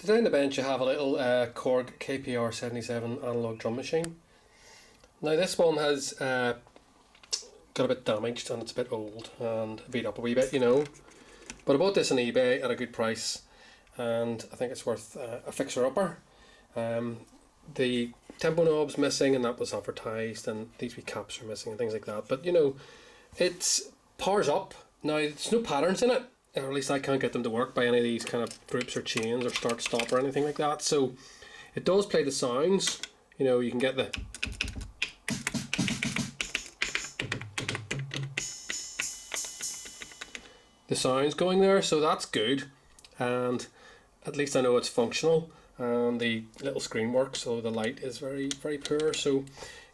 Today on the bench you have a little Korg KPR77 analog drum machine. Now this one has got a bit damaged and it's a bit old and beat up a wee bit, you know. But I bought this on eBay at a good price and I think it's worth a fixer-upper. The tempo knob's missing and that was advertised, and these wee caps are missing and things like that. But you know, it powers up. Now there's no patterns in it, or at least I can't get them to work by any of these kind of groups or chains or start stop or anything like that. So it does play the sounds. You know, you can get the sounds going there, so that's good, and at least I know it's functional, and the little screen works, so the light is very poor. So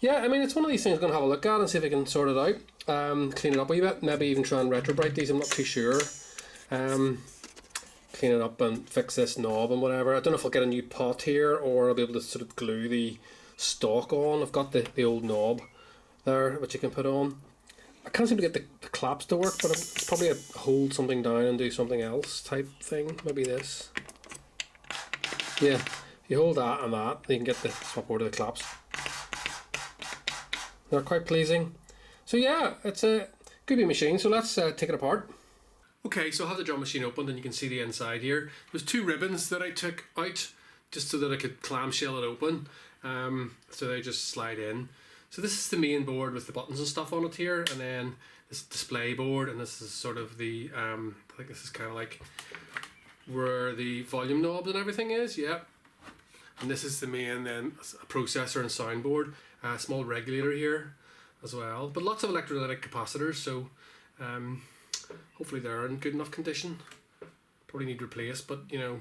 yeah, I mean, it's one of these things I'm going to have a look at and see if I can sort it out, clean it up a wee bit, maybe even try and retrobrite these, I'm not too sure. Clean it up and fix this knob and whatever. I don't know if I'll get a new pot here or I'll be able to sort of glue the stock on. I've got the old knob there which you can put on. I can't seem to get the claps to work, but it's probably a hold something down and do something else type thing. Maybe this. Yeah, you hold that and that, you can get the swap over to the claps. They're quite pleasing. So yeah, it's a good wee machine, so let's take it apart. Okay, so I have the drum machine opened and you can see the inside here. There's two ribbons that I took out just so that I could clamshell it open. So they just slide in. So this is the main board with the buttons and stuff on it here, and then this display board, and this is sort of the, I think this is kind of like where the volume knobs and everything is, yeah. And this is the main then processor and soundboard, a small regulator here as well, but lots of electrolytic capacitors, so hopefully they're in good enough condition. Probably need replaced, but you know,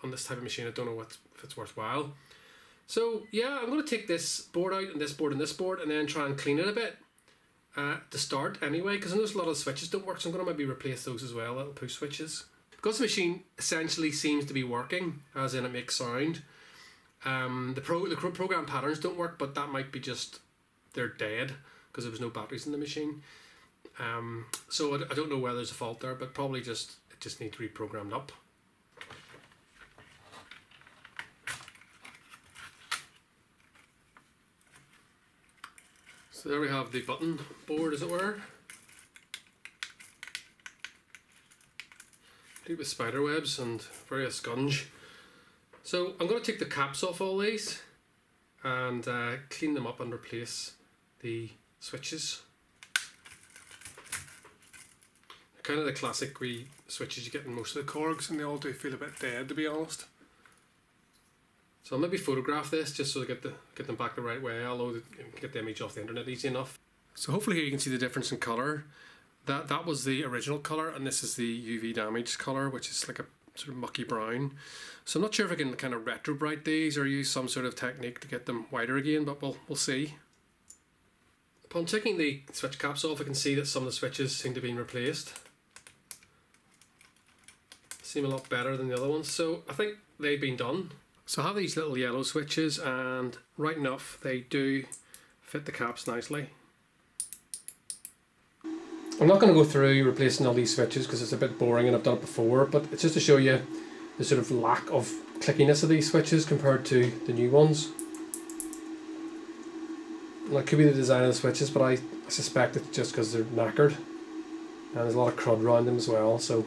on this type of machine I don't know if it's worthwhile. So yeah, I'm going to take this board out and this board and this board and then try and clean it a bit to start anyway, because I know a lot of switches don't work, so I'm going to maybe replace those as well, little push switches. Because the machine essentially seems to be working, as in it makes sound, the program patterns don't work, but that might be just they're dead because there was no batteries in the machine. So I don't know whether there's a fault there, but probably it just needs reprogrammed up. So there we have the button board, as it were. Complete with spider webs and various sponge. So I'm going to take the caps off all these and clean them up and replace the switches. Kind of the classic wee switches you get in most of the Korgs, and they all do feel a bit dead, to be honest. So I'll maybe photograph this just so I get them back the right way, although you can get the image off the internet easy enough. So hopefully here you can see the difference in colour. That was the original colour, and this is the UV damaged colour, which is like a sort of mucky brown. So I'm not sure if I can kind of retrobrite these or use some sort of technique to get them whiter again, but we'll see. Upon taking the switch caps off, I can see that some of the switches seem to have been replaced. Seem a lot better than the other ones, so I think they've been done. So I have these little yellow switches, and right enough they do fit the caps nicely. I'm not going to go through replacing all these switches because it's a bit boring and I've done it before, but it's just to show you the sort of lack of clickiness of these switches compared to the new ones. And that could be the design of the switches, but I suspect it's just because they're knackered, and there's a lot of crud around them as well. So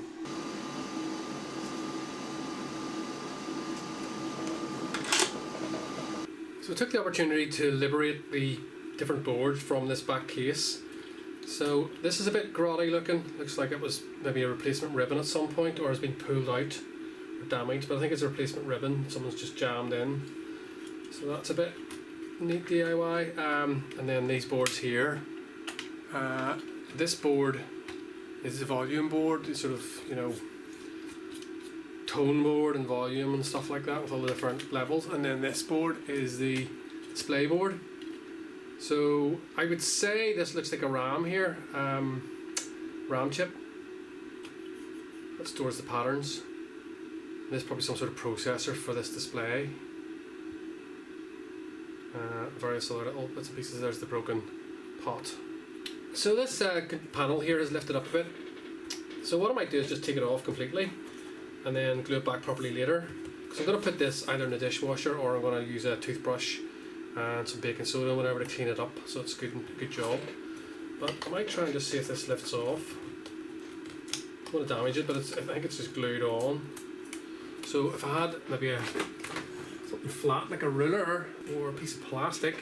I took the opportunity to liberate the different boards from this back case. So this is a bit grotty looking, looks like it was maybe a replacement ribbon at some point or has been pulled out or damaged, but I think it's a replacement ribbon, someone's just jammed in. So that's a bit neat DIY. And then these boards here. This board is the volume board, it's sort of, you know, tone board and volume and stuff like that with all the different levels, and then this board is the display board. So I would say this looks like a RAM here, RAM chip that stores the patterns. There's probably some sort of processor for this display. Various other little bits and pieces. There's the broken pot. So this panel here is lifted up a bit. So what I might do is just take it off completely and then glue it back properly later, So I'm going to put this either in the dishwasher, or I'm going to use a toothbrush and some baking soda and whatever to clean it up so it's good job. But I might try and just see if this lifts off. I don't want to damage it, but I think it's just glued on. So if I had maybe something flat like a ruler or a piece of plastic,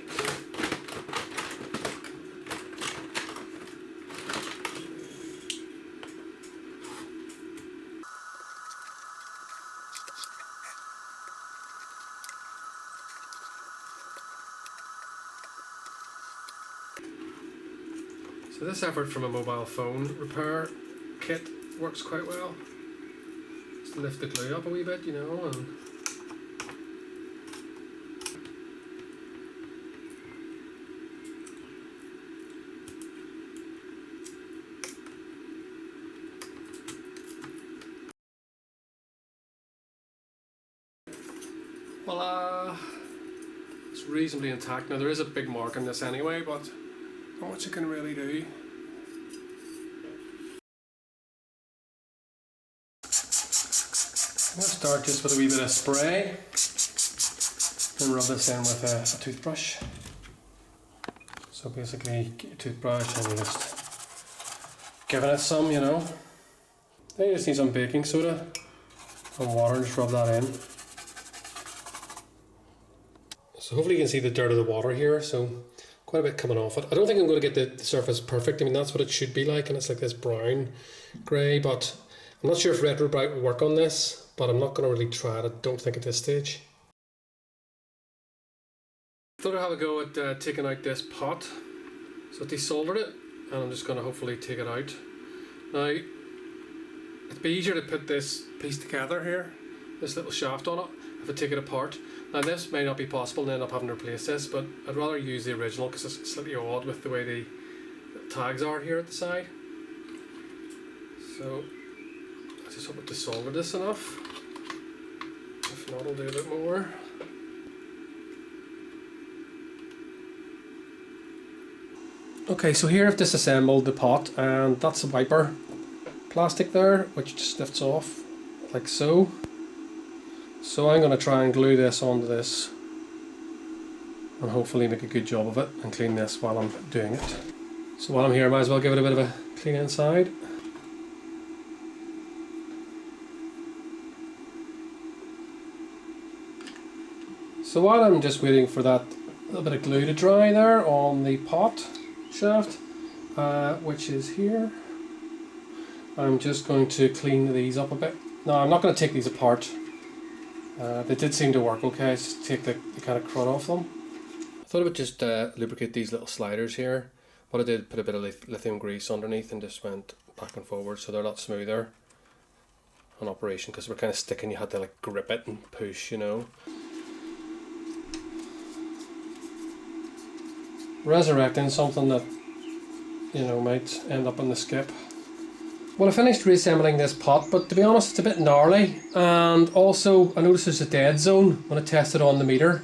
so this effort from a mobile phone repair kit works quite well. Just to lift the glue up a wee bit, you know, and voila! It's reasonably intact. Now there is a big mark on this anyway, but not much you can really do. I'm going to start just with a wee bit of spray and rub this in with a toothbrush. So basically, get your toothbrush and you're just giving it some, you know. Then you just need some baking soda and water and just rub that in. So hopefully you can see the dirt of the water here, so quite a bit coming off it. I don't think I'm going to get the surface perfect. I mean, that's what it should be like, and it's like this brown grey, but I'm not sure if Retro Bright will work on this, but I'm not going to really try it, I don't think at this stage. Thought I'd have a go at taking out this pot. So I desoldered it, and I'm just going to hopefully take it out. Now, it'd be easier to put this piece together here, this little shaft on it, if I take it apart. Now this may not be possible and end up having to replace this, but I'd rather use the original because it's slightly odd with the way the tags are here at the side. So I just hope it dissolved this enough. If not, I'll do a bit more. Okay, so here I've disassembled the pot, and that's the wiper plastic there, which just lifts off like so. So I'm going to try and glue this onto this and hopefully make a good job of it and clean this while I'm doing it. So while I'm here I might as well give it a bit of a clean inside. So while I'm just waiting for that little bit of glue to dry there on the pot shaft, which is here, I'm just going to clean these up a bit. Now I'm not going to take these apart. They did seem to work okay. Just take the kind of crud off them. I thought I would just lubricate these little sliders here. What I did, put a bit of lithium grease underneath and just went back and forward so they're a lot smoother on operation, because they were kind of sticking. You had to like grip it and push, you know. Resurrecting something that, you know, might end up in the skip. Well, I finished reassembling this pot, but to be honest it's a bit gnarly, and also I noticed there's a dead zone when I tested on the meter.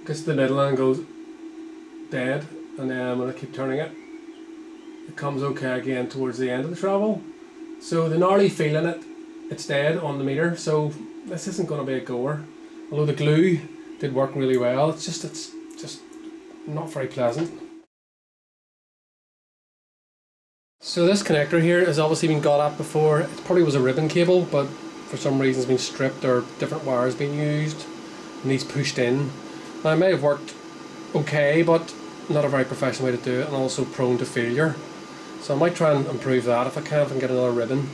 Gets to the middle and goes dead, and then when I keep turning it, it comes okay again towards the end of the travel. So the gnarly feel in it, it's dead on the meter, so this isn't going to be a goer. Although the glue did work really well, it's just not very pleasant. So this connector here has obviously been got at before. It probably was a ribbon cable, but for some reason it's been stripped or different wires being used and these pushed in. Now it may have worked okay, but not a very professional way to do it, and also prone to failure. So I might try and improve that if I can, and get another ribbon,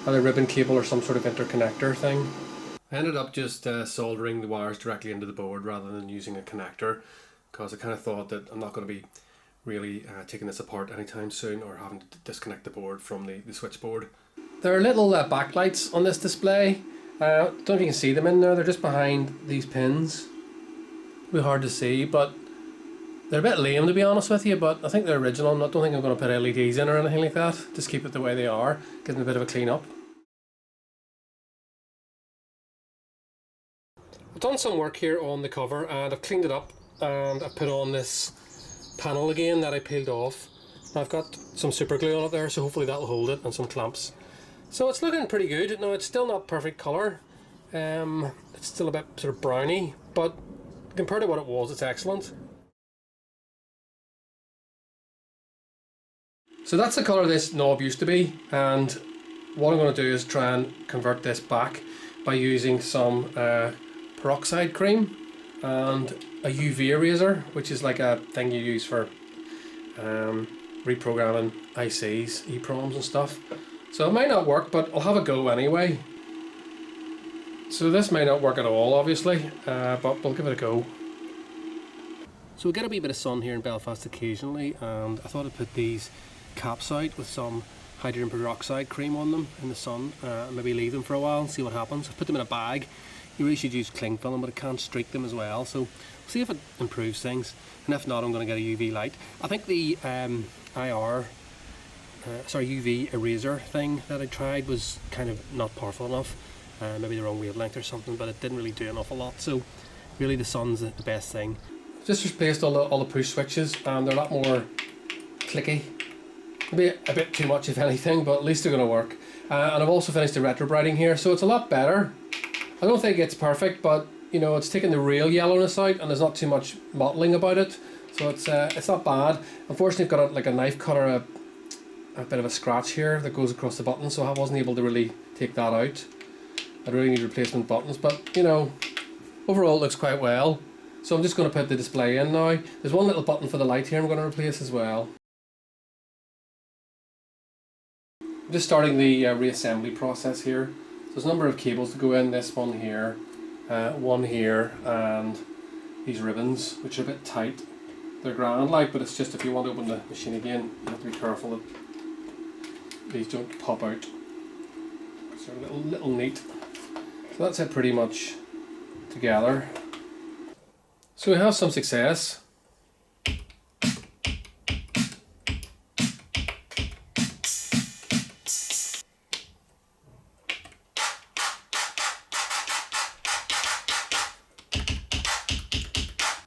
either ribbon cable or some sort of interconnector thing. I ended up just soldering the wires directly into the board rather than using a connector, because I kind of thought that I'm not going to be really taking this apart anytime soon, or having to disconnect the board from the switchboard. There are little backlights on this display. Don't know if you can see them in there. They're just behind these pins. It'll be hard to see, but they're a bit lame to be honest with you, but I think they're original. I don't think I'm going to put LEDs in or anything like that. Just keep it the way they are, give them a bit of a clean up. I've done some work here on the cover and I've cleaned it up, and I've put on this panel again that I peeled off. I've got some super glue on it there, so hopefully that'll hold it, and some clamps. So it's looking pretty good. Now it's still not perfect colour. It's still a bit sort of browny, but compared to what it was, it's excellent. So that's the colour this knob used to be, and what I'm going to do is try and convert this back by using some peroxide cream and a UV eraser, which is like a thing you use for reprogramming ICs, EPROMs and stuff. So it might not work, but I'll have a go anyway. So this may not work at all, obviously, but we'll give it a go. So we get a wee bit of sun here in Belfast occasionally, and I thought I'd put these caps out with some hydrogen peroxide cream on them in the sun, and maybe leave them for a while and see what happens. I put them in a bag. You really should use cling film, but it can streak them as well, so see if it improves things, and if not, I'm going to get a UV light. I think the UV eraser thing that I tried was kind of not powerful enough, maybe the wrong wavelength or something, but it didn't really do an awful lot, so really the sun's the best thing. Just replaced all the push switches, and they're a lot more clicky. Maybe a bit too much if anything, but at least they're going to work. And I've also finished the retro brighting here, so it's a lot better. I don't think it's perfect, but you know, it's taken the real yellowness out, and there's not too much mottling about it, so it's not bad. Unfortunately, I've got like a knife cutter, a bit of a scratch here that goes across the button, so I wasn't able to really take that out. I really need replacement buttons, but you know, overall it looks quite well. So I'm just going to put the display in now. There's one little button for the light here I'm going to replace as well. I'm just starting the reassembly process here. So there's a number of cables to go in, this one here, and these ribbons, which are a bit tight. They're grand like, but it's just if you want to open the machine again, you have to be careful that these don't pop out. So a little neat. So that's it pretty much together. So we have some success.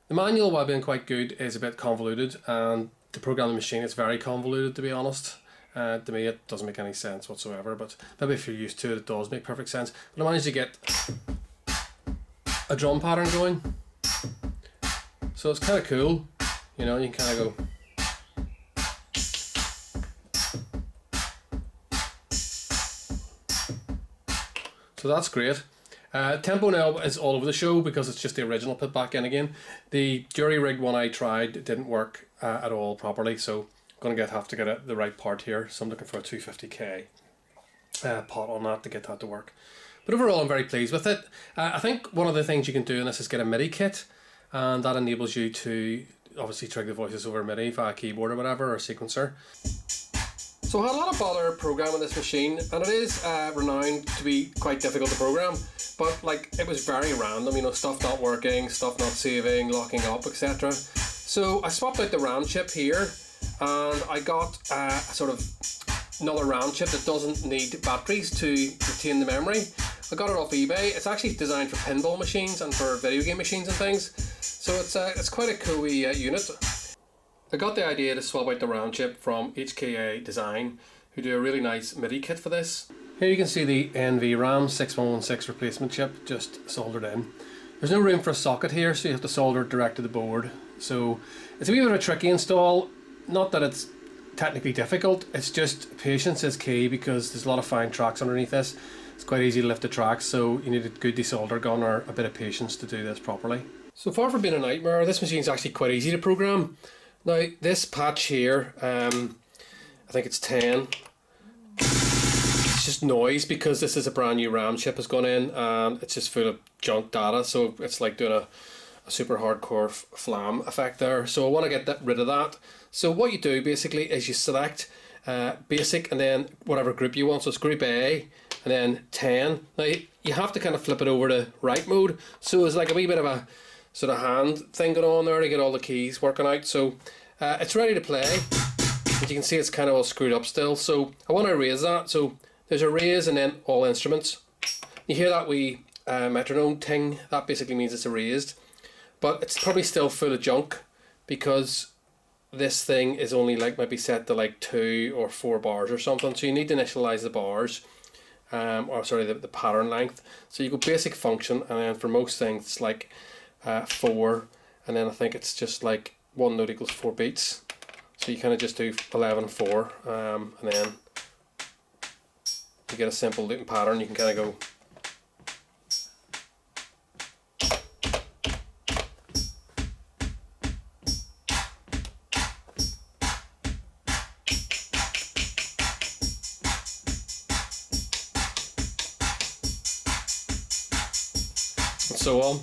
The manual, while being quite good, is a bit convoluted, and the programming machine is very convoluted, to be honest. To me it doesn't make any sense whatsoever, but maybe if you're used to it, it does make perfect sense. But I managed to get a drum pattern going, so it's kind of cool, you know. You can kind of go. So that's great. Tempo now is all over the show because it's just the original put back in again. The jury rigged one I tried didn't work at all properly, so I'm going to have to get the right part here. So I'm looking for a 250k pot on that to get that to work. But overall I'm very pleased with it. I think one of the things you can do in this is get a MIDI kit, and that enables you to obviously trig the voices over MIDI via keyboard or whatever, or sequencer. So I had a lot of bother programming this machine, and it is renowned to be quite difficult to program, but like it was very random, you know, stuff not working, stuff not saving, locking up, etc. So I swapped out the RAM chip here, and I got sort of another RAM chip that doesn't need batteries to retain the memory. I got it off eBay. It's actually designed for pinball machines and for video game machines and things, so it's quite a cool unit. I got the idea to swap out the RAM chip from HKA Design, who do a really nice MIDI kit for this. Here you can see the NVRAM 6116 replacement chip just soldered in. There's no room for a socket here, so you have to solder it direct to the board. So it's a wee bit of a tricky install. Not that it's technically difficult, it's just patience is key because there's a lot of fine tracks underneath this. It's quite easy to lift the tracks, so you need a good desolder gun or a bit of patience to do this properly. So far from being a nightmare, this machine's actually quite easy to program. Now this patch here, I think it's 10. It's just noise because this is a brand new RAM chip has gone in, and it's just full of junk data, so it's like doing a super hardcore flam effect there. So I want to get rid of that. So what you do basically is you select basic and then whatever group you want. So it's group A and then 10. Now you have to kind of flip it over to write mode. So it's like a wee bit of a sort of hand thing going on there to get all the keys working out. So it's ready to play. As you can see, it's kind of all screwed up still. So I want to erase that. So there's erase and then all instruments. You hear that wee metronome ting? That basically means it's erased. But it's probably still full of junk because this thing is only like maybe set to like 2 or 4 bars or something, so you need to initialize the bars, or sorry, the pattern length. So you go basic function, and then for most things it's like 4, and then I think it's just like 1 note equals 4 beats. So you kind of just do 11 4, and then you get a simple looping pattern. You can kind of go. And so on.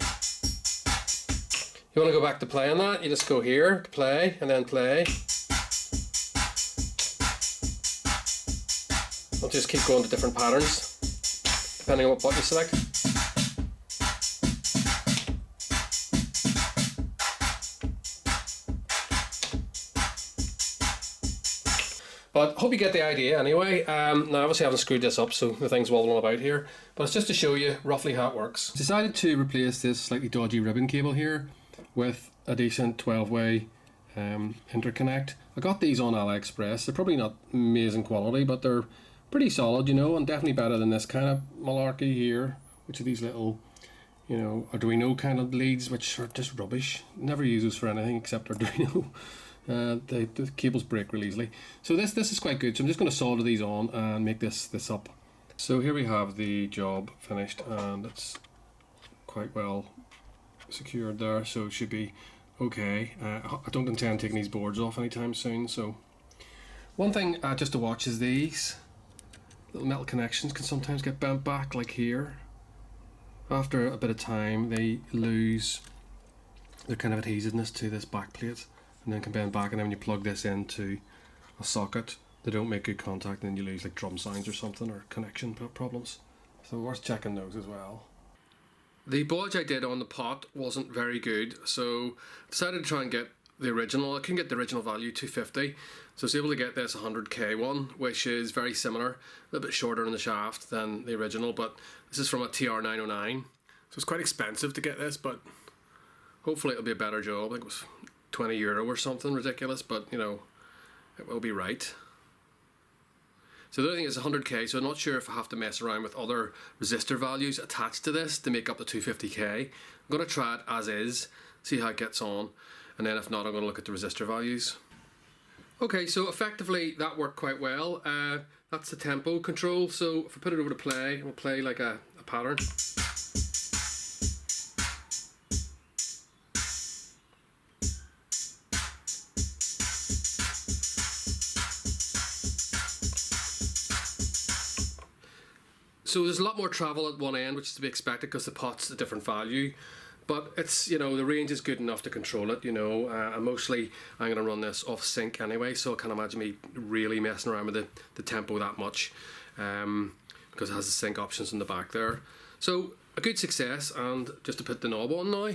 You want to go back to playing that, you just go here to play, and then play. I'll just keep going to different patterns, depending on what button you select. But hope you get the idea anyway. Now obviously I haven't screwed this up, so the thing's wobbling about here, but it's just to show you roughly how it works. Decided to replace this slightly dodgy ribbon cable here with a decent 12-way interconnect. I got these on AliExpress. They're probably not amazing quality, but they're pretty solid, you know, and definitely better than this kind of malarkey here, which are these little, you know, Arduino kind of leads, which are just rubbish. Never use those for anything except Arduino. The cables break really easily. So this is quite good. So I'm just going to solder these on and make this up. So here we have the job finished, and it's quite well secured there, so it should be okay. I don't intend taking these boards off anytime soon. So one thing just to watch is these little metal connections can sometimes get bent back, like here. After a bit of time they lose their kind of adhesiveness to this back plate, and then can bend back, and then when you plug this into a socket they don't make good contact, and then you lose like drum sounds or something, or connection problems. So worth checking those as well. The bodge I did on the pot wasn't very good, so I decided to try and get the original. I couldn't get the original value 250, so I was able to get this 100k one, which is very similar, a little bit shorter in the shaft than the original, but this is from a TR909, so it's quite expensive to get this, but hopefully it'll be a better job. I think it was €20 or something ridiculous, but you know, it will be right. So the other thing is 100k, so I'm not sure if I have to mess around with other resistor values attached to this to make up the 250k. I'm going to try it as is, see how it gets on, and then if not, I'm going to look at the resistor values. Okay, so effectively that worked quite well. That's the tempo control, so if I put it over to play, we'll play like a pattern. So there's a lot more travel at one end, which is to be expected because the pot's a different value. But it's, you know, the range is good enough to control it, you know. And mostly I'm going to run this off sync anyway, so I can't imagine me really messing around with the tempo that much, because it has the sync options in the back there. So a good success, and just to put the knob on now.